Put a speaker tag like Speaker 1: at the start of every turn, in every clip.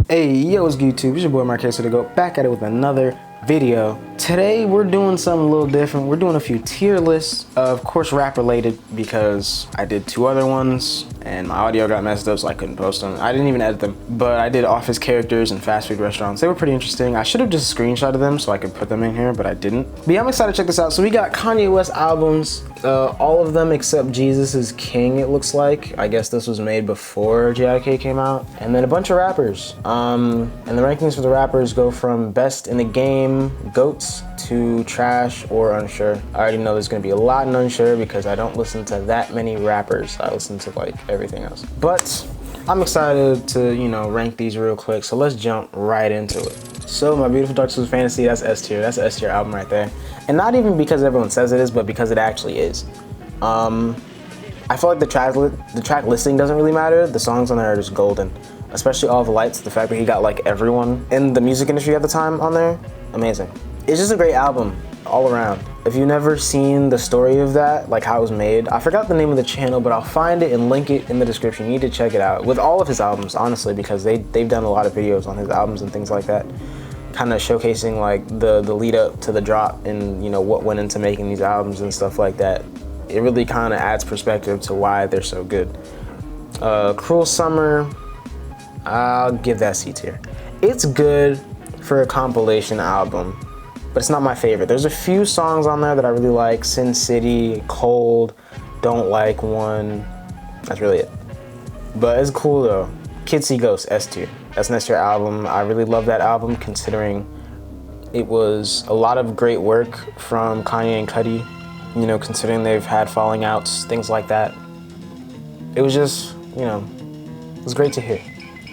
Speaker 1: Hey, yo, what's good, YouTube? It's your boy Marquez to go back at it with another video. Today we're doing something a little different. We're doing a few tier lists, of course rap related, because I did two other ones and my audio got messed up so I couldn't post them. I didn't even edit them, but I did office characters and fast food restaurants. They were pretty interesting. I should have just screenshotted them so I could put them in here, but I didn't. But yeah, I'm excited to check this out. So we got Kanye West albums, all of them except Jesus is King, it looks like. I guess this was made before iykyk came out. And then a bunch of rappers. And the rankings for the rappers go from best in the game, GOATs, to trash or unsure. I already know there's gonna be a lot in unsure because I don't listen to that many rappers. I listen to like everything else. But I'm excited to, you know, rank these real quick. So let's jump right into it. So My Beautiful Dark Twisted Fantasy, that's S tier. That's an S tier album right there. And not even because everyone says it is, but because it actually is. I feel like the track listing doesn't really matter. The songs on there are just golden. Especially All the Lights, the fact that he got like everyone in the music industry at the time on there, amazing. It's just a great album all around. If you've never seen the story of that, like how it was made, I forgot the name of the channel, but I'll find it and link it in the description. You need to check it out. With all of his albums, honestly, because they've done a lot of videos on his albums and things like that, kind of showcasing like the lead up to the drop and, you know, what went into making these albums and stuff like that. It really kind of adds perspective to why they're so good. Cruel Summer, I'll give that C tier. It's good for a compilation album, but it's not my favorite. There's a few songs on there that I really like. Sin City, Cold, Don't Like One. That's really it. But it's cool though. Kids See Ghosts, S tier. That's an S tier album. I really love that album considering it was a lot of great work from Kanye and Cudi. You know, considering they've had falling outs, things like that. It was just, you know, it was great to hear.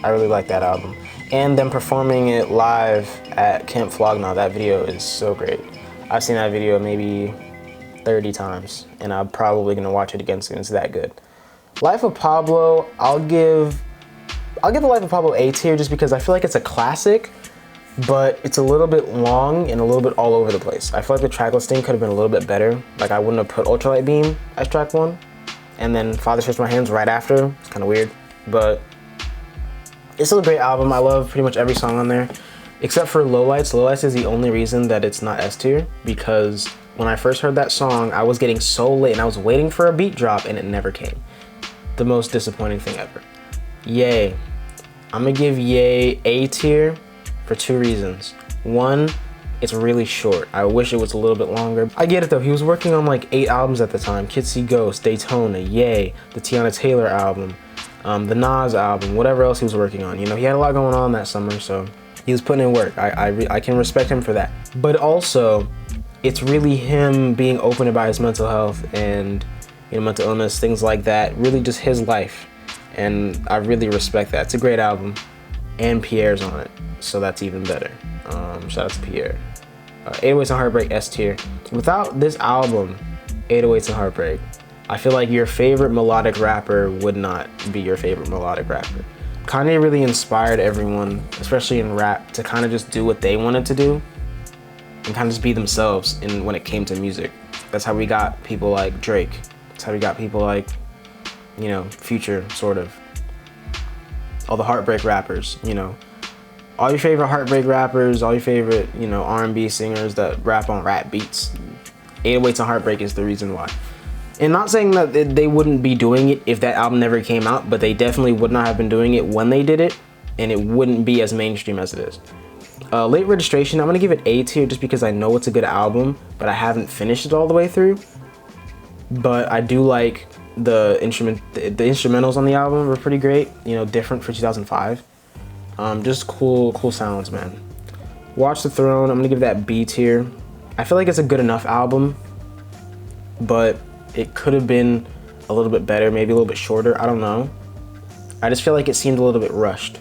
Speaker 1: I really like that album. And them performing it live at Camp Flognaw, that video is so great. I've seen that video maybe 30 times, and I'm probably gonna watch it again soon. It's that good. Life of Pablo, I'll give the Life of Pablo A tier just because I feel like it's a classic, but it's a little bit long and a little bit all over the place. I feel like the track listing could have been a little bit better. Like I wouldn't have put Ultralight Beam as track 1, and then Father Stretch My Hands right after. It's kind of weird, but it's still a great album. I love pretty much every song on there, except for Lowlights. Lowlights is the only reason that it's not S tier, because when I first heard that song, I was getting so late and I was waiting for a beat drop and it never came. The most disappointing thing ever. Yay. I'm gonna give Yay A tier for 2 reasons. One, it's really short. I wish it was a little bit longer. I get it though, he was working on like 8 albums at the time. Kids See Ghosts, Daytona, Yay, the Tiana Taylor album, the Nas album, whatever else he was working on. You know, he had a lot going on that summer, so he was putting in work. I can respect him for that. But also, it's really him being open about his mental health and, you know, mental illness, things like that. Really just his life. And I really respect that. It's a great album. And Pierre's on it, so that's even better. Shout out to Pierre. 808s and Heartbreak, S tier. Without this album, 808s and Heartbreak, I feel like your favorite melodic rapper would not be your favorite melodic rapper. Kanye really inspired everyone, especially in rap, to kind of just do what they wanted to do and kind of just be themselves when it came to music. That's how we got people like Drake. That's how we got people like, you know, Future, sort of. All the heartbreak rappers, you know. All your favorite heartbreak rappers, all your favorite, you know, R&B singers that rap on rap beats. 808s and Heartbreak is the reason why. And not saying that they wouldn't be doing it if that album never came out, but they definitely would not have been doing it when they did it, and it wouldn't be as mainstream as it is. Late Registration, I'm gonna give it A tier just because I know it's a good album, but I haven't finished it all the way through. But I do like the instrumentals on the album were pretty great, you know, different for 2005. Just cool sounds, man. Watch the Throne, I'm gonna give that B tier. I feel like it's a good enough album, but it could have been a little bit better, maybe a little bit shorter, I don't know. I just feel like it seemed a little bit rushed.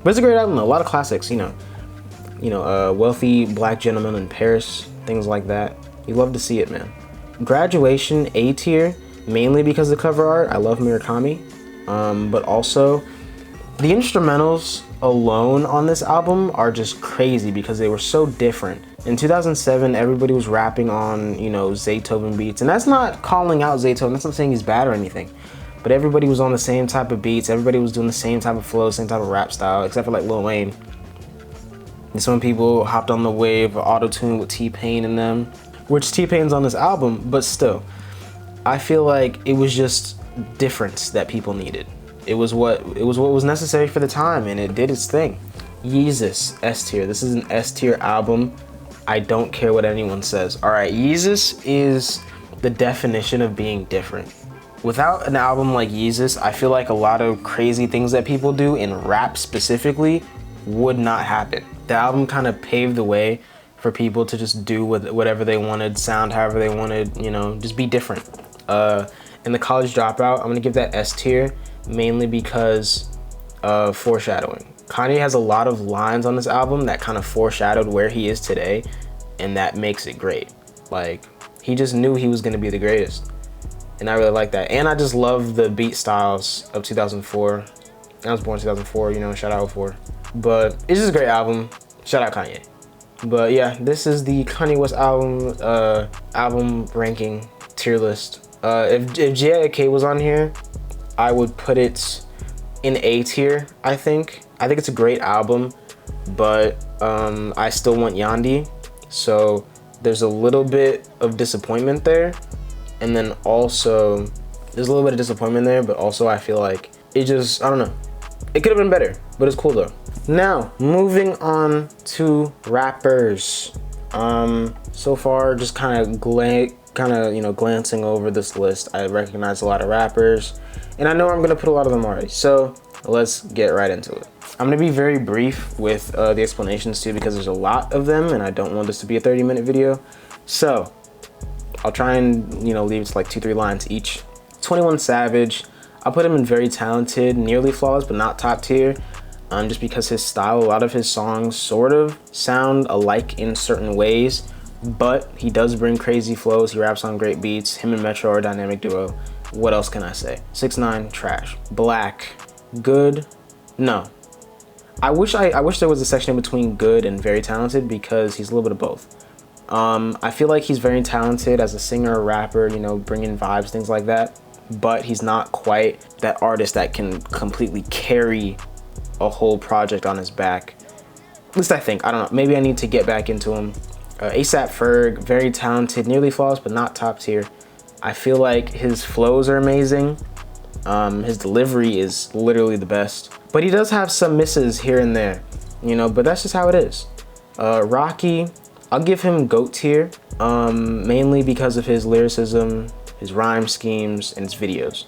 Speaker 1: But it's a great album though, a lot of classics, you know, Wealthy Black Gentleman in Paris, things like that. You love to see it, man. Graduation, A tier, mainly because of the cover art. I love Murakami, but also the instrumentals alone on this album are just crazy because they were so different. In 2007, everybody was rapping on, you know, Zaytoven beats, and that's not calling out Zaytoven. That's not saying he's bad or anything. but everybody was on the same type of beats. Everybody was doing the same type of flow, same type of rap style, except for like Lil Wayne. And some people hopped on the wave of auto-tune with T-Pain in them, which T-Pain's on this album, but still, I feel like it was just difference that people needed. It was what was necessary for the time, and it did its thing. Yeezus, S tier. This is an S tier album. I don't care what anyone says. All right, Yeezus is the definition of being different. Without an album like Yeezus, I feel like a lot of crazy things that people do in rap specifically would not happen. The album kind of paved the way for people to just do whatever they wanted, sound however they wanted, you know, just be different. In the College Dropout, I'm gonna give that S tier mainly because of foreshadowing. Kanye has a lot of lines on this album that kind of foreshadowed where he is today, and that makes it great. Like, he just knew he was gonna be the greatest. And I really like that. And I just love the beat styles of 2004. I was born in 2004, you know, shout out 04. But it's just a great album. Shout out Kanye. But yeah, this is the Kanye West album ranking tier list. If iykyk was on here, I would put it in A tier, I think. I think it's a great album, but I still want Yandhi. So there's a little bit of disappointment there. And then also, there's a little bit of disappointment there, but also I feel like it just, I don't know. It could have been better, but it's cool though. Now, moving on to rappers. So far, just kind of glancing over this list, I recognize a lot of rappers, and I know I'm gonna put a lot of them already. So let's get right into it. I'm gonna be very brief with the explanations too, because there's a lot of them, and I don't want this to be a 30-minute video. So I'll try and leave it to like 2-3 lines each. 21 Savage, I'll put him in very talented, nearly flawless, but not top tier. Just because his style, a lot of his songs sort of sound alike in certain ways, but he does bring crazy flows. He raps on great beats. Him and Metro are a dynamic duo. What else can I say? 6ix9ine, trash. Black, good, no. I wish there was a section in between good and very talented, because he's a little bit of both. I feel like he's very talented as a singer, rapper, bringing vibes, things like that, but he's not quite that artist that can completely carry a whole project on his back. At least I think. I don't know. Maybe I need to get back into him. ASAP Ferg, very talented, nearly flawless, but not top tier. I feel like his flows are amazing. His delivery is literally the best. But he does have some misses here and there, but that's just how it is. Rocky, I'll give him GOAT tier, mainly because of his lyricism, his rhyme schemes, and his videos.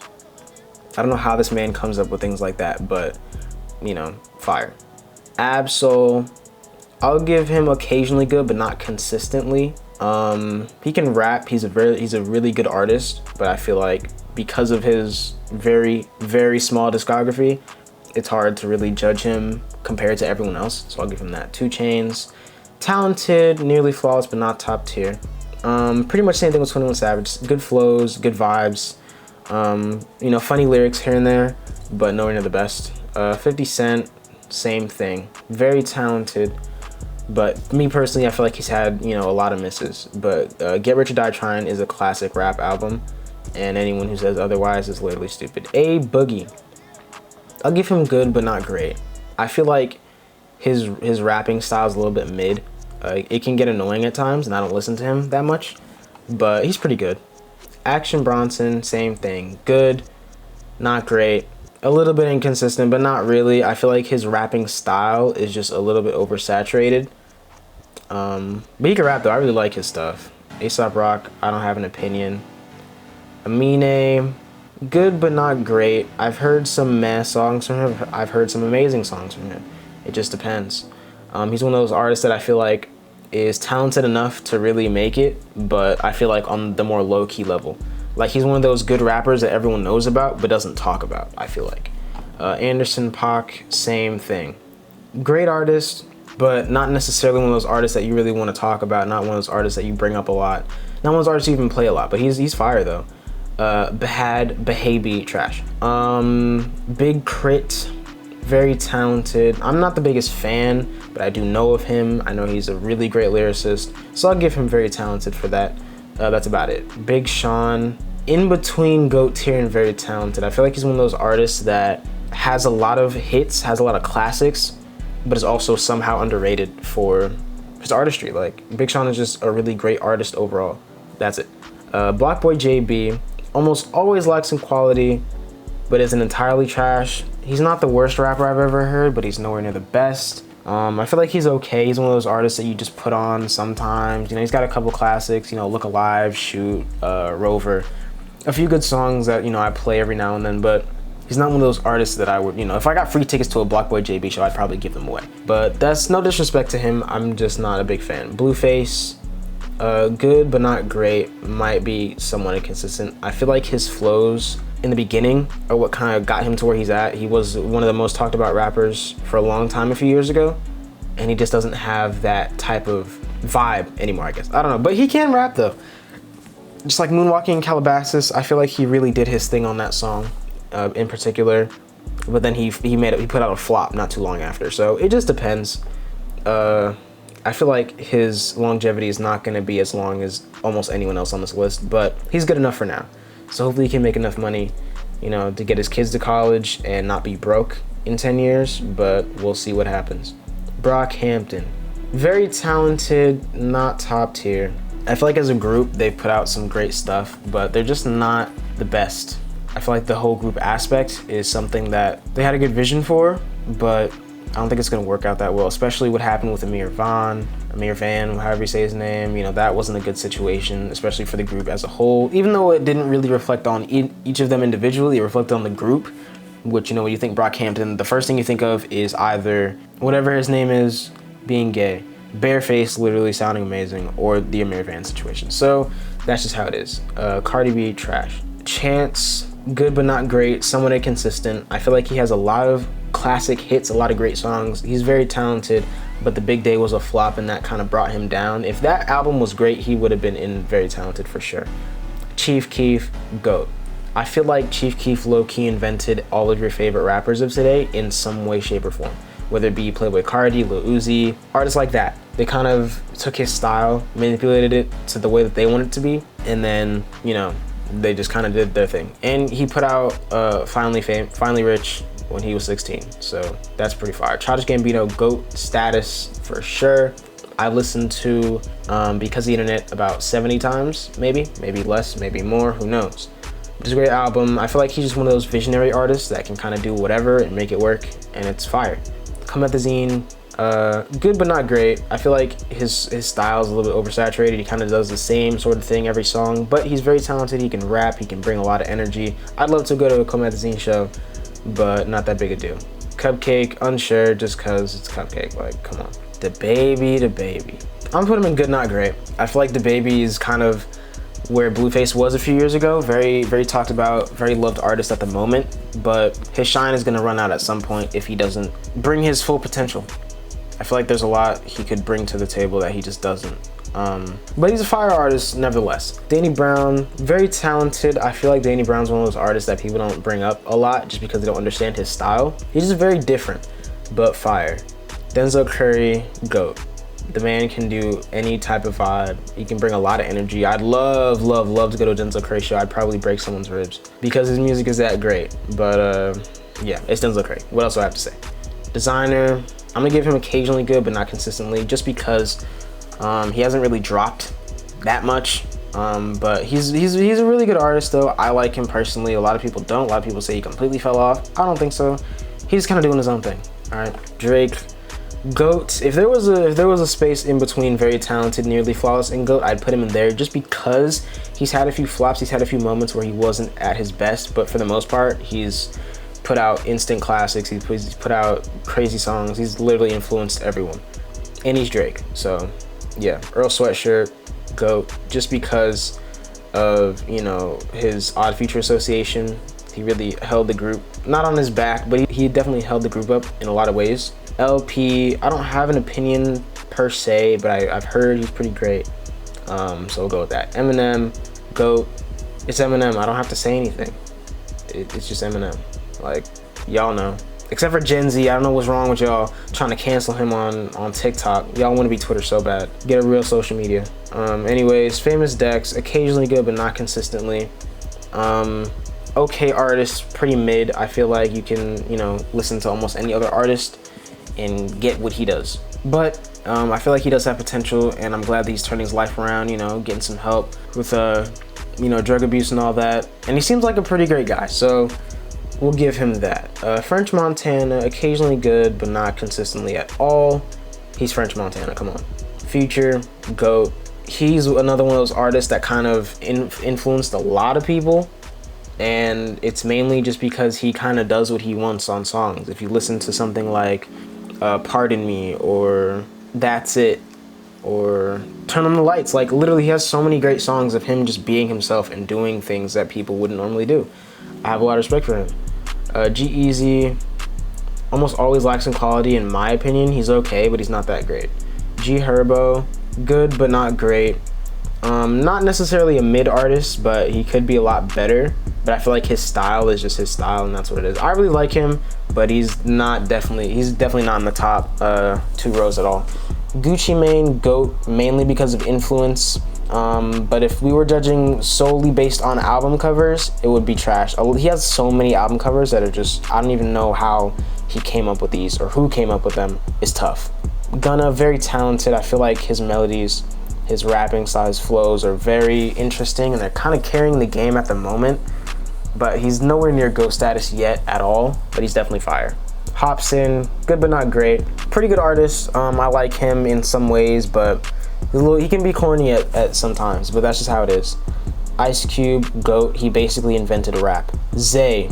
Speaker 1: I don't know how this man comes up with things like that, but fire. Absol, I'll give him occasionally good, but not consistently. He can rap. He's a really good artist, but I feel like because of his very, very small discography, it's hard to really judge him compared to everyone else. So I'll give him that. 2 Chainz, talented, nearly flawless, but not top tier. Pretty much same thing with 21 Savage. Good flows, good vibes. Funny lyrics here and there, but nowhere near the best. 50 Cent, same thing. Very talented, but me personally, I feel like he's had, a lot of misses. But Get Rich or Die Trying is a classic rap album, and anyone who says otherwise is literally stupid. A Boogie, I'll give him good, but not great. I feel like his rapping style is a little bit mid. It can get annoying at times, and I don't listen to him that much, but he's pretty good. Action Bronson, same thing. Good, not great. A little bit inconsistent, but not really. I feel like his rapping style is just a little bit oversaturated. But he can rap though. I really like his stuff. A$AP Rock, I don't have an opinion. Amine, good but not great. I've heard some meh songs from him. I've heard some amazing songs from him. It just depends. He's one of those artists that I feel like is talented enough to really make it, but I feel like on the more low-key level. Like, he's one of those good rappers that everyone knows about but doesn't talk about, I feel like. Anderson .Paak, same thing. Great artist, but not necessarily one of those artists that you really want to talk about, not one of those artists that you bring up a lot, not one of those artists you even play a lot, but he's fire though. Behabi, trash. Big Crit, very talented. I'm not the biggest fan, but I do know of him. I know he's a really great lyricist, so I'll give him very talented for that. That's about it. Big Sean, in between GOAT tier and very talented. I feel like he's one of those artists that has a lot of hits, has a lot of classics, but is also somehow underrated for his artistry. Like, Big Sean is just a really great artist overall. That's it. Block Boy JB almost always lacks in quality, but isn't entirely trash. He's not the worst rapper I've ever heard, but he's nowhere near the best. I feel like he's okay. He's one of those artists that you just put on sometimes. You know, he's got a couple classics, you know, Look Alive, Shoot, Rover. A few good songs that, you know, I play every now and then, but he's not one of those artists that I would, you know, if I got free tickets to a Block Boy JB show, I'd probably give them away. But that's no disrespect to him. I'm just not a big fan. Blueface, good but not great. Might be somewhat inconsistent. I feel like his flows in the beginning are what kind of got him to where he's at. He was one of the most talked about rappers for a long time a few years ago, and he just doesn't have that type of vibe anymore, I guess. I don't know, but he can rap though. Just like Moonwalking in Calabasas, I feel like he really did his thing on that song in particular, but then he put out a flop not too long after, so it just depends. I feel like his longevity is not going to be as long as almost anyone else on this list, but he's good enough for now. So hopefully he can make enough money, you know, to get his kids to college and not be broke in 10 years, but we'll see what happens. Brockhampton, very talented, not top tier. I feel like as a group, they've put out some great stuff, but they're just not the best. I feel like the whole group aspect is something that they had a good vision for, but I don't think it's gonna work out that well, especially what happened with Amir Van, however you say his name. You know, that wasn't a good situation, especially for the group as a whole. Even though it didn't really reflect on each of them individually, it reflected on the group, which, you know, when you think Brockhampton, the first thing you think of is either whatever his name is being gay, Bareface literally sounding amazing, or the Amir Van situation. So that's just how it is. Cardi B, trash. Chance, good but not great, somewhat inconsistent. I feel like he has a lot of classic hits, a lot of great songs. He's very talented, but The Big Day was a flop and that kind of brought him down. If that album was great, he would have been in very talented for sure. Chief Keef, GOAT. I feel like Chief Keef low-key invented all of your favorite rappers of today in some way, shape, or form. Whether it be Playboi Carti, Lil Uzi, artists like that. They kind of took his style, manipulated it to the way that they want it to be, and then, you know, they just kind of did their thing. And he put out Finally Rich when he was 16, so that's pretty fire. Childish Gambino, GOAT status for sure. I listened to Because of the Internet about 70 times, maybe less, maybe more, who knows. It's a great album. I feel like he's just one of those visionary artists that can kind of do whatever and make it work, and it's fire. Comethazine, good but not great. I feel like his style is a little bit oversaturated. He kind of does the same sort of thing every song, but he's very talented. He can rap, he can bring a lot of energy. I'd love to go to a Comethazine show, but not that big a deal. Cupcake, unsure, just cause it's Cupcake, like, come on. DaBaby. I'm putting him in good, not great. I feel like DaBaby is kind of where Blueface was a few years ago. Very, very talked about, very loved artist at the moment, but his shine is gonna run out at some point if he doesn't bring his full potential. I feel like there's a lot he could bring to the table that he just doesn't. But he's a fire artist nevertheless. Danny Brown, very talented. I feel like Danny Brown's one of those artists that people don't bring up a lot just because they don't understand his style. He's just very different, but fire. Denzel Curry, GOAT. The man can do any type of vibe. He can bring a lot of energy. I'd love to go to a Denzel Curry show. I'd probably break someone's ribs because his music is that great. But yeah, it's Denzel Curry. What else do I have to say? Designer, I'm gonna give him occasionally good, but not consistently, just because he hasn't really dropped that much. But he's a really good artist though. I like him personally. A lot of people don't. A lot of people say he completely fell off. I don't think so. He's kind of doing his own thing. All right, Drake, GOAT. If there was a space in between very talented, nearly flawless, and GOAT, I'd put him in there just because he's had a few flops. He's had a few moments where he wasn't at his best, but for the most part, he's put out instant classics. He's put out crazy songs. He's literally influenced everyone, and he's Drake. So yeah, Earl Sweatshirt, GOAT, just because of, you know, his Odd Future association. He really held the group, not on his back, but he definitely held the group up in a lot of ways. LP, I don't have an opinion per se, but I've heard he's pretty great. So we'll go with that. Eminem, GOAT. It's Eminem. I don't have to say anything. It's just Eminem. Like, y'all know. Except for Gen Z, I don't know what's wrong with y'all trying to cancel him on TikTok. Y'all want to be Twitter so bad. Get a real social media. Anyways, Famous Dex, occasionally good, but not consistently. Okay artist, pretty mid. I feel like you can, you know, listen to almost any other artist and get what he does. But I feel like he does have potential, and I'm glad that he's turning his life around, you know, getting some help with, you know, drug abuse and all that. And he seems like a pretty great guy, so we'll give him that. French Montana, occasionally good, but not consistently at all. He's French Montana, come on. Future, GOAT. He's another one of those artists that kind of influenced a lot of people. And it's mainly just because he kind of does what he wants on songs. If you listen to something like Pardon Me or That's It or Turn On The Lights, like literally he has so many great songs of him just being himself and doing things that people wouldn't normally do. I have a lot of respect for him. G-Eazy almost always lacks in quality in my opinion. He's okay, but he's not that great. G Herbo, good but not great. Not necessarily a mid artist, but he could be a lot better. But I feel like his style is just his style, and that's what it is. I really like him, but he's definitely not in the top 2 rows at all. Gucci Mane, GOAT, mainly because of influence. But if we were judging solely based on album covers, it would be trash. He has so many album covers that are just, I don't even know how he came up with these or who came up with them. It's tough. Gunna, very talented. I feel like his melodies, his rapping style, his flows are very interesting, and they're kind of carrying the game at the moment. But he's nowhere near GOAT status yet at all, but he's definitely fire. Hopsin, good but not great. Pretty good artist. I like him in some ways, but he can be corny at sometimes, but that's just how it is. Ice Cube, GOAT, he basically invented rap. Zay,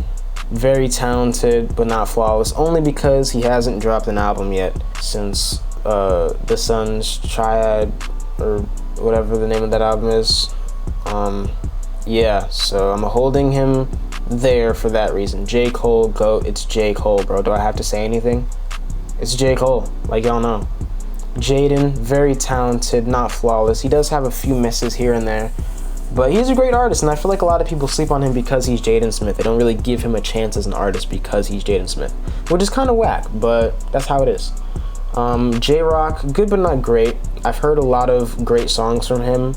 Speaker 1: very talented but not flawless, only because he hasn't dropped an album yet since The Sun's Triad, or whatever the name of that album is. Yeah, so I'm holding him there for that reason. J. Cole, GOAT, it's J. Cole, bro. Do I have to say anything? It's J. Cole, like y'all know. Jaden, very talented, not flawless. He does have a few misses here and there, but he's a great artist, and I feel like a lot of people sleep on him because he's Jaden Smith. They don't really give him a chance as an artist because he's Jaden Smith, which is kind of whack, but that's how it is. J-Rock, good but not great. I've heard a lot of great songs from him,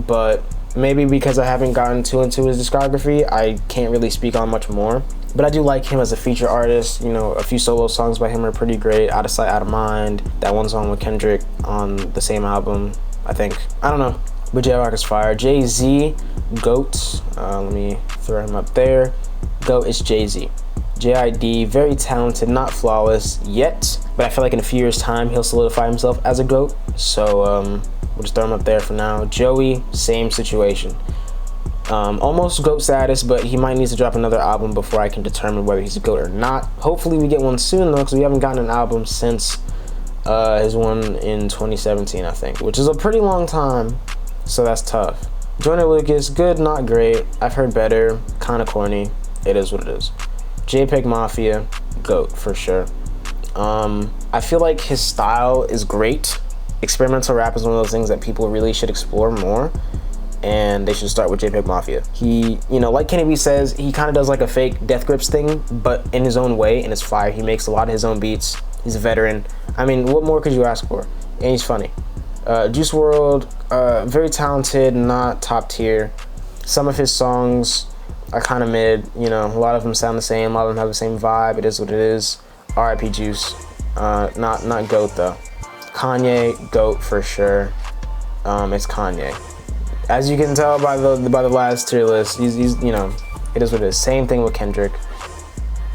Speaker 1: but maybe because I haven't gotten too into his discography, I can't really speak on much more. But I do like him as a feature artist. You know, a few solo songs by him are pretty great. Out of Sight, Out of Mind. That one song with Kendrick on the same album, I think. I don't know. But J-Rock is fire. Jay-Z, GOAT. Let me throw him up there. GOAT is Jay-Z. J.I.D., very talented, not flawless yet. But I feel like in a few years' time, he'll solidify himself as a GOAT. So, we'll just throw him up there for now. Joey, same situation. Almost GOAT status, but he might need to drop another album before I can determine whether he's a GOAT or not. Hopefully we get one soon though, because we haven't gotten an album since his one in 2017, I think, which is a pretty long time, so that's tough. Joyner Lucas, good, not great. I've heard better, kind of corny. It is what it is. JPEG Mafia, GOAT for sure. I feel like his style is great. Experimental rap is one of those things that people really should explore more, and they should start with JPEG Mafia. He, you know, like Kanye says, he kind of does like a fake Death Grips thing, but in his own way, and it's fire. He makes a lot of his own beats. He's a veteran. I mean, what more could you ask for? And he's funny. Juice WRLD, very talented, not top tier. Some of his songs are kind of mid, you know, a lot of them sound the same, a lot of them have the same vibe. It is what it is. R.I.P. Juice, not GOAT though. Kanye, GOAT for sure. It's Kanye. As you can tell by the last tier list, he's you know, it is what it is. Same thing with Kendrick.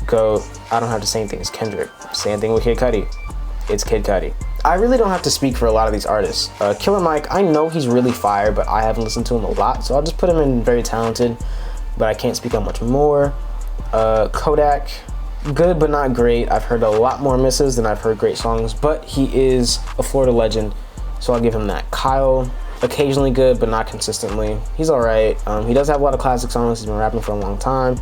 Speaker 1: GOAT. I don't have to say anything. It's Kendrick. Same thing with Kid Cudi. It's Kid Cudi. I really don't have to speak for a lot of these artists. Killer Mike, I know he's really fire, but I haven't listened to him a lot, so I'll just put him in very talented, but I can't speak on much more. Kodak, good but not great. I've heard a lot more misses than I've heard great songs, but he is a Florida legend, so I'll give him that. Kyle, occasionally good but not consistently. He's alright. He does have a lot of classic songs. He's been rapping for a long time,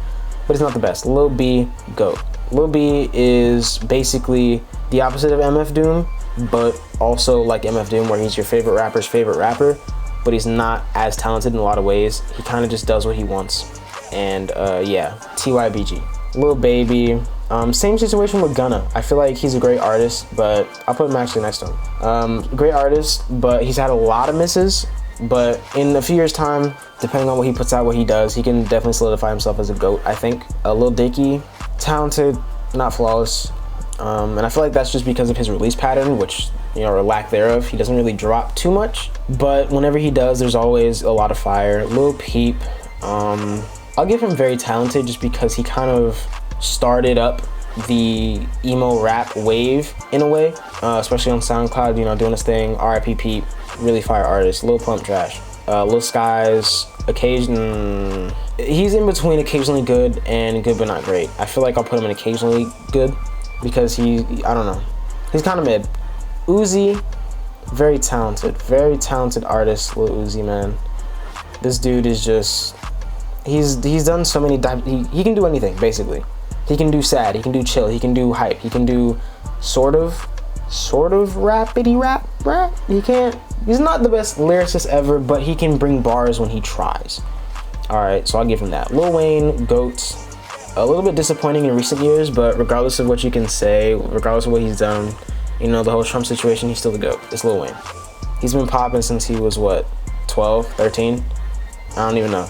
Speaker 1: but he's not the best. Lil B, GOAT. Lil B is basically the opposite of MF Doom, but also like MF Doom, where he's your favorite rapper's favorite rapper, but he's not as talented in a lot of ways. He kind of just does what he wants. And yeah, TYBG. Lil Baby, same situation with Gunna. I feel like he's a great artist, but I'll put him actually next to him. Great artist, but he's had a lot of misses, But in a few years' time, depending on what he puts out, what he does, he can definitely solidify himself as a GOAT, I think. Lil Dicky, talented, not flawless. And I feel like that's just because of his release pattern, which, you know, or lack thereof. He doesn't really drop too much, but whenever he does, there's always a lot of fire. Lil Peep, I'll give him very talented just because he kind of started up the emo rap wave in a way, especially on SoundCloud, you know, doing his thing. R.I.P. Peep, really fire artist. Lil Pump trash. Lil Skies, he's in between occasionally good and good but not great. I feel like I'll put him in occasionally good because I don't know, he's kind of mid. Uzi, very talented artist. Lil Uzi, man, this dude is just, he's done so many, he can do anything basically. He can do sad, he can do chill, he can do hype, he can do sort of rapidy rap. He's not the best lyricist ever, but he can bring bars when he tries. All right, so I'll give him that. Lil Wayne, GOAT. A little bit disappointing in recent years, but regardless of what you can say, regardless of what he's done, you know, the whole Trump situation, he's still the GOAT. It's Lil Wayne. He's been popping since he was, what, 12, 13? I don't even know.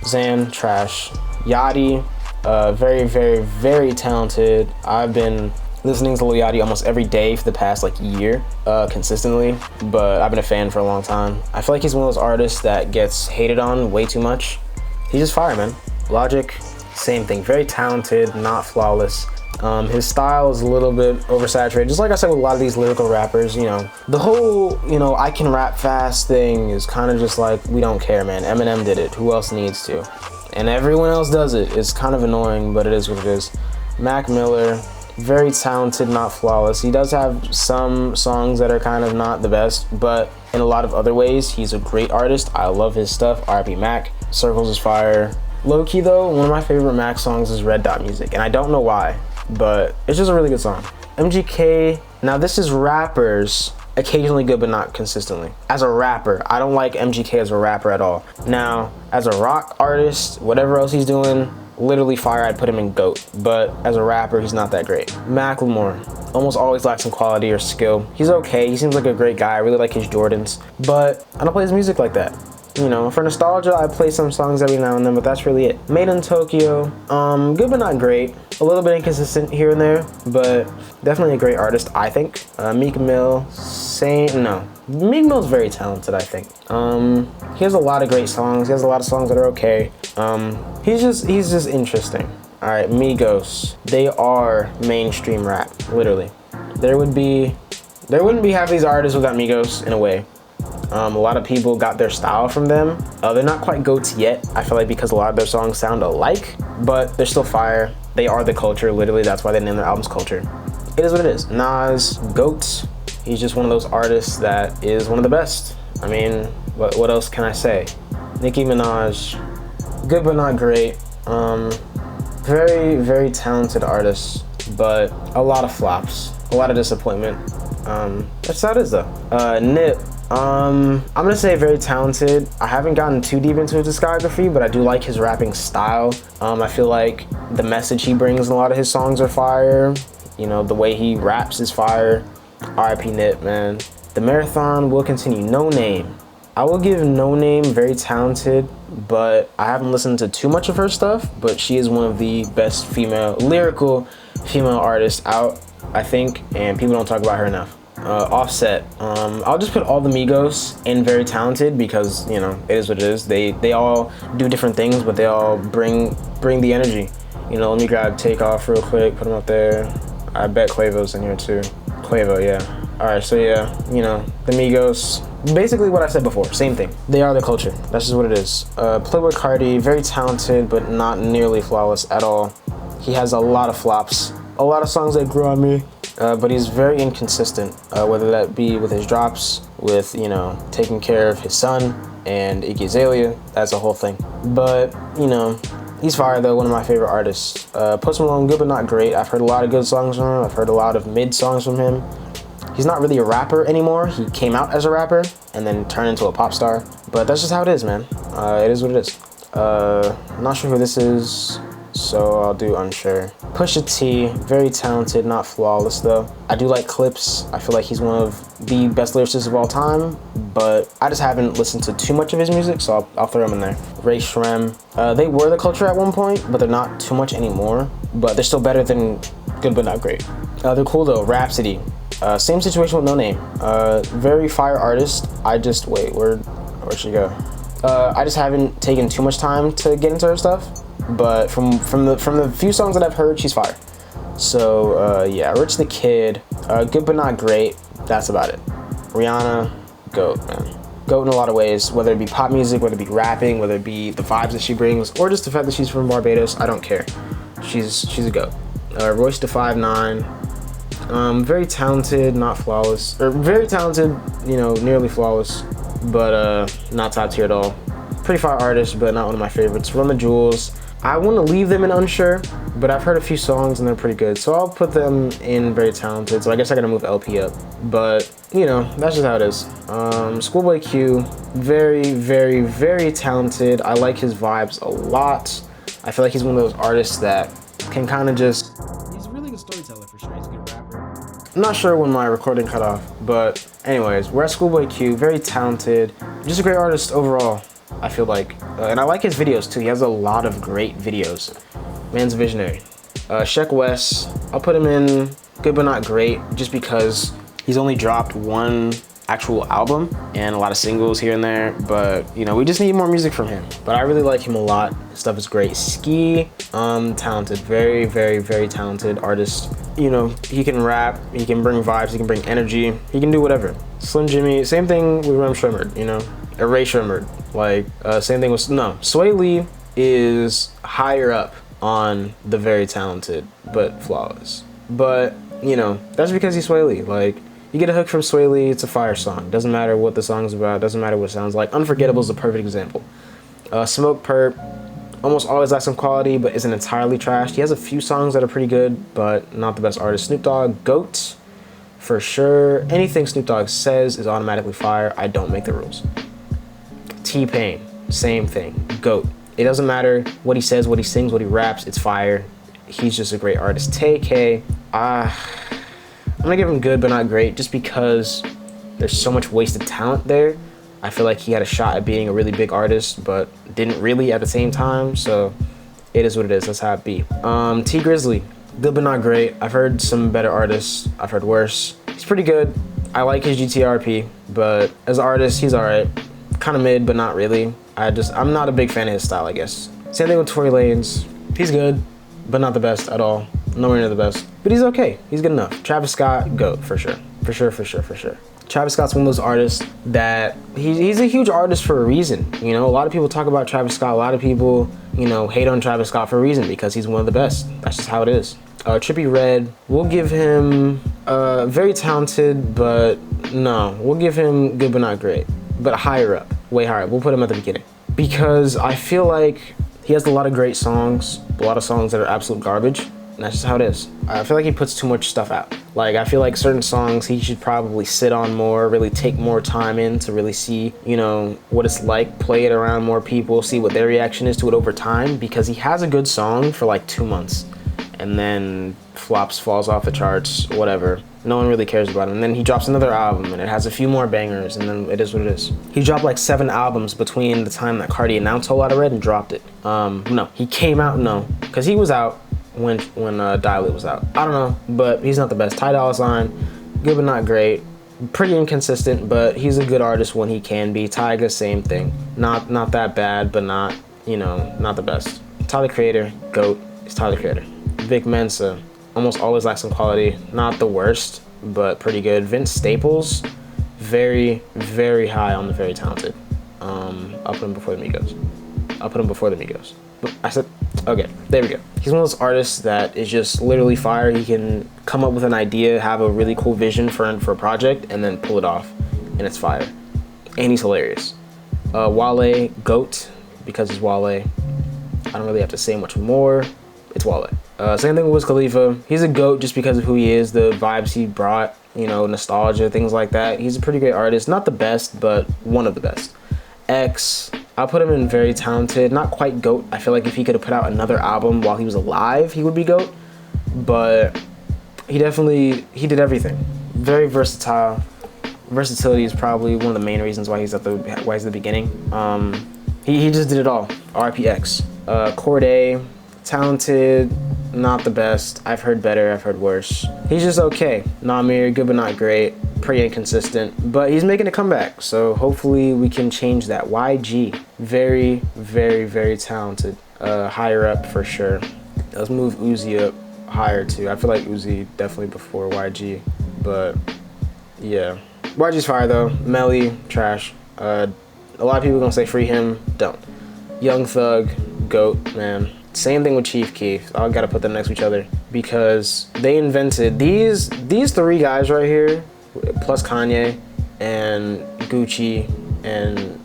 Speaker 1: Zan, trash. Yachty, very talented. I've been listening to Lil Yachty almost every day for the past like year, consistently, but I've been a fan for a long time. I feel like he's one of those artists that gets hated on way too much. He's just fire, man. Logic, same thing, very talented, not flawless. His style is a little bit oversaturated, just like I said with a lot of these lyrical rappers. You know, the whole, you know, I can rap fast thing is kind of just like, we don't care, man. Eminem did it, who else needs to? And everyone else does it. It's kind of annoying, but it is what it is. Mac Miller, very talented, not flawless. He does have some songs that are kind of not the best, but in a lot of other ways, he's a great artist. I love his stuff. R.I.P. Mac. Circles is fire. Low-key though, one of my favorite Mac songs is Red Dot Music, and I don't know why, but it's just a really good song. MGK, now this is rappers, occasionally good but not consistently. As a rapper, I don't like MGK as a rapper at all. Now, as a rock artist, whatever else he's doing, literally fire, I'd put him in GOAT, but as a rapper, he's not that great. Macklemore, almost always lacks some quality or skill. He's okay, he seems like a great guy, I really like his Jordans, but I don't play his music like that. You know, for nostalgia, I play some songs every now and then, but that's really it. Made in Tokyo, good but not great. A little bit inconsistent here and there, but definitely a great artist, I think. Meek Mill, Meek Mill's very talented, I think. He has a lot of great songs. He has a lot of songs that are okay. He's just interesting. All right, Migos, they are mainstream rap, literally. There wouldn't be half these artists without Migos in a way. A lot of people got their style from them. They're not quite GOATs yet, I feel like, because a lot of their songs sound alike, but they're still fire. They are the culture, literally. That's why they name their albums Culture. It is what it is. Nas, GOAT. He's just one of those artists that is one of the best. I mean, what else can I say? Nicki Minaj, good but not great. Very talented artist, but a lot of flops, a lot of disappointment. That's how it is though. Nip. I'm gonna say very talented. I haven't gotten too deep into his discography, but I do like his rapping style. I feel like the message he brings in a lot of his songs are fire. You know, the way he raps is fire. R.I.P. Nip, man. The Marathon will continue. No Name. I will give No Name very talented, but I haven't listened to too much of her stuff, but she is one of the best lyrical female artists out, I think, and people don't talk about her enough. Offset, I'll just put all the Migos in very talented because, you know, it is what it is. They all do different things, but they all bring the energy. You know, let me grab Takeoff real quick, put him up there. I bet Quavo's in here too. Quavo, yeah. All right, so yeah, you know, the Migos, basically what I said before, same thing. They are the culture, that's just what it is. Playboi Carti, very talented, but not nearly flawless at all. He has a lot of flops, a lot of songs that grew on me. But he's very inconsistent, whether that be with his drops, with, you know, taking care of his son and Iggy Azalea. That's a whole thing. But, you know, he's fire though, one of my favorite artists. Post Malone, good but not great. I've heard a lot of good songs from him. I've heard a lot of mid songs from him. He's not really a rapper anymore. He came out as a rapper and then turned into a pop star. But that's just how it is, man. It is what it is. Not sure who this is. so I'll do unsure. Pusha T, very talented, not flawless though. I do like Clips. I feel like he's one of the best lyricists of all time, but I just haven't listened to too much of his music, so I'll throw him in there. Ray Shrem, they were the culture at one point, but they're not too much anymore, but they're still better than good but not great. They're cool though. Rhapsody, same situation with No Name. Very fire artist. Wait, where'd she go? I just haven't taken too much time to get into her stuff, but from the few songs that I've heard, she's fire. So yeah, Rich the Kid, good but not great. That's about it. Rihanna, GOAT, man. GOAT in a lot of ways, whether it be pop music, whether it be rapping, whether it be the vibes that she brings, or just the fact that she's from Barbados. I don't care. She's a GOAT. Royce da 5'9", very talented, not flawless, or very talented, you know, nearly flawless, but not top tier at all. Pretty fire artist, but not one of my favorites. Run the Jewels, I want to leave them in unsure, but I've heard a few songs and they're pretty good, so I'll put them in very talented. So I guess I gotta move LP up, but you know, that's just how it is. Schoolboy Q, very, very, very talented. I like his vibes a lot. I feel like he's one of those artists that can kind of just, he's a really good storyteller for sure. He's a good rapper. I'm not sure when my recording cut off, but anyways, we're at Schoolboy Q, very talented, just a great artist overall, I feel like. And I like his videos too. He has a lot of great videos. Man's visionary. Sheck West, I'll put him in good but not great, just because he's only dropped one actual album and a lot of singles here and there, but you know, we just need more music from him. But I really like him a lot. His stuff is great. Ski, talented, very, very, very talented artist. You know, he can rap, he can bring vibes, he can bring energy, he can do whatever. Slim Jimmy, same thing with Rem Shrimmered, you know, Ray Shrimmered. Like, same thing with, no, Sway Lee is higher up on the very talented but flawless. But, you know, that's because he's Sway Lee. Like, you get a hook from Sway Lee, it's a fire song. Doesn't matter what the song's about, doesn't matter what it sounds like. Unforgettable is a perfect example. Smoke Perp, almost always lacks some quality, but isn't entirely trashed. He has a few songs that are pretty good, but not the best artist. Snoop Dogg, GOAT, for sure. Anything Snoop Dogg says is automatically fire. I don't make the rules. T-Pain, same thing, GOAT. It doesn't matter what he says, what he sings, what he raps, it's fire. He's just a great artist. Tay-K, I'm gonna give him good but not great, just because there's so much wasted talent there. I feel like he had a shot at being a really big artist, but didn't really at the same time, so it is what it is. That's how it be. T Grizzly, good but not great. I've heard some better artists. I've heard worse. He's pretty good. I like his GTRP, but as an artist, he's alright. Kind of mid, but not really. I'm not a big fan of his style, I guess. Same thing with Tory Lanez. He's good, but not the best at all. Nowhere near the best, but he's okay. He's good enough. Travis Scott, GOAT, for sure. For sure, for sure, for sure. Travis Scott's one of those artists that he's a huge artist for a reason. You know, a lot of people talk about Travis Scott. A lot of people, you know, hate on Travis Scott for a reason, because he's one of the best. That's just how it is. Trippie Redd, we'll give him very talented, but no, we'll give him good but not great. But higher up, way higher up. We'll put him at the beginning, because I feel like he has a lot of great songs, a lot of songs that are absolute garbage. And that's just how it is. I feel like he puts too much stuff out. Like, I feel like certain songs he should probably sit on more, really take more time in to really see, you know, what it's like, play it around more people, see what their reaction is to it over time, because he has a good song for like 2 months and then flops, falls off the charts, whatever. No one really cares about him. And then he drops another album and it has a few more bangers, and then it is what it is. He dropped like 7 albums between the time that Cardi announced Whole Lotta Red and dropped it. No, he came out, no, because he was out when Dilate was out. I don't know, but he's not the best. Ty Dolla $ign, good but not great. Pretty inconsistent, but he's a good artist when he can be. Tyga, same thing. Not that bad, but not, you know, not the best. Tyler Creator, GOAT, is Tyler Creator. Vic Mensa, almost always lacks some quality. Not the worst, but pretty good. Vince Staples, very, very high on the very talented. I'll put him before the Migos. I said, okay, there we go. He's one of those artists that is just literally fire. He can come up with an idea, have a really cool vision for a project, and then pull it off, and it's fire. And he's hilarious. Wale, GOAT, because it's Wale. I don't really have to say much more. It's Wale. Same thing with Wiz Khalifa. He's a GOAT just because of who he is, the vibes he brought, you know, nostalgia, things like that. He's a pretty great artist. Not the best, but one of the best. X, I'll put him in very talented, not quite GOAT. I feel like if he could have put out another album while he was alive, he would be GOAT. But he did everything. Very versatile. Versatility is probably one of the main reasons why he's at the beginning. He just did it all. RIPX. Corday, talented, not the best. I've heard better, I've heard worse. He's just okay. Namir, good but not great. Pretty inconsistent, but he's making a comeback, so hopefully we can change that. YG, very, very, very talented. Higher up for sure. Let's move Uzi up higher too. I feel like Uzi definitely before YG, but yeah. YG's fire though. Melly, trash. A lot of people gonna say free him, don't. Young Thug, GOAT, man. Same thing with Chief Keef. I gotta put them next to each other because they invented these three guys right here, plus Kanye and Gucci and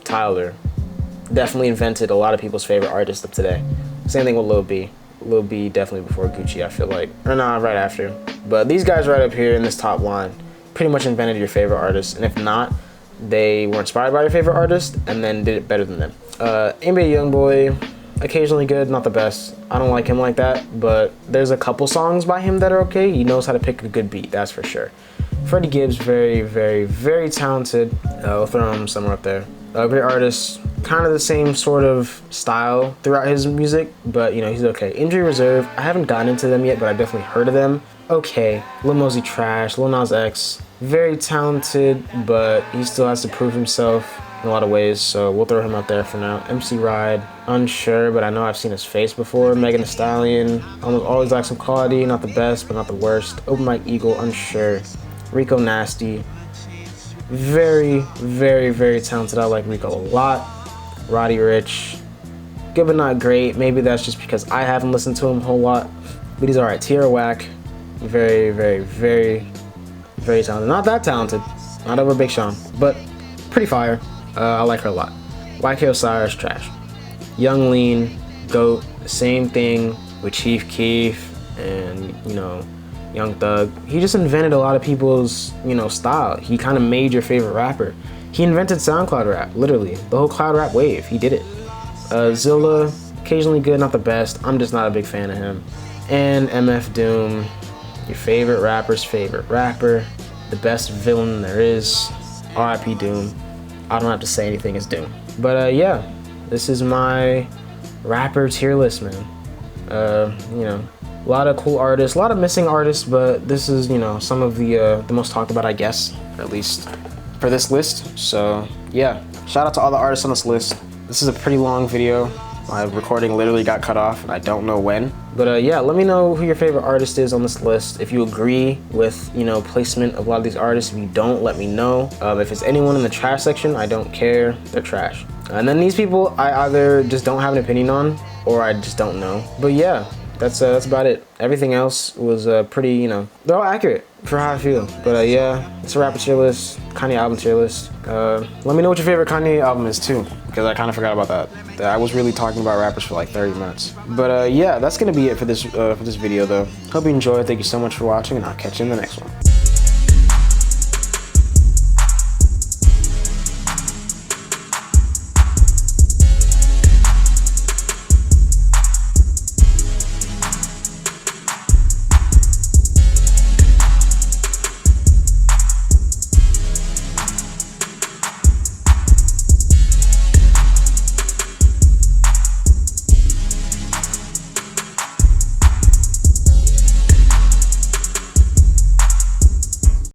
Speaker 1: Tyler, definitely invented a lot of people's favorite artists of today. Same thing with Lil B. Lil B definitely before Gucci, I feel like. Or nah, right after. But these guys right up here in this top line pretty much invented your favorite artist. And if not, they were inspired by your favorite artist and then did it better than them. NBA Youngboy, occasionally good, not the best. I don't like him like that, but there's a couple songs by him that are okay. He knows how to pick a good beat, that's for sure. Freddie Gibbs, very, very, very talented. I'll throw him somewhere up there. Great artist, kind of the same sort of style throughout his music, but you know, he's okay. Injury Reserve, I haven't gotten into them yet, but I've definitely heard of them. Okay, Lil Mosey trash, Lil Nas X, very talented, but he still has to prove himself in a lot of ways, so we'll throw him out there for now. MC Ride, unsure, but I know I've seen his face before. Megan Thee Stallion, always like some quality, not the best, but not the worst. Open Mike Eagle, unsure. Rico Nasty, very, very, very talented. I like Rico a lot. Roddy Ricch, good but not great. Maybe that's just because I haven't listened to him a whole lot, but he's alright. Tierra Whack, very, very, very, very talented. Not that talented, not over Big Sean, but pretty fire. I like her a lot. YK Osiris, trash. Young Lean, GOAT, same thing with Chief Keef and, you know, Young Thug. He just invented a lot of people's, you know, style. He kind of made your favorite rapper. He invented SoundCloud rap, literally. The whole cloud rap wave, he did it. Zilla, occasionally good, not the best. I'm just not a big fan of him. And MF Doom, your favorite rapper's favorite rapper, the best villain there is. RIP Doom. I don't have to say anything, it's Doom. But yeah, this is my rapper tier list, man. You know, a lot of cool artists, a lot of missing artists, but this is, you know, some of the most talked about, I guess, at least for this list. So yeah, shout out to all the artists on this list. This is a pretty long video. My recording literally got cut off and I don't know when. But yeah, let me know who your favorite artist is on this list. If you agree with, you know, placement of a lot of these artists. If you don't, let me know. If it's anyone in the trash section, I don't care, they're trash. And then these people, I either just don't have an opinion on or I just don't know. But yeah, that's about it. Everything else was pretty, you know, they're all accurate for how I feel. But yeah, it's a rapper tier list, Kanye album tier list. Let me know what your favorite Kanye album is too, because I kind of forgot about that. I was really talking about rappers for like 30 minutes. But yeah, that's gonna be it for this video though. Hope you enjoyed. Thank you so much for watching, and I'll catch you in the next one.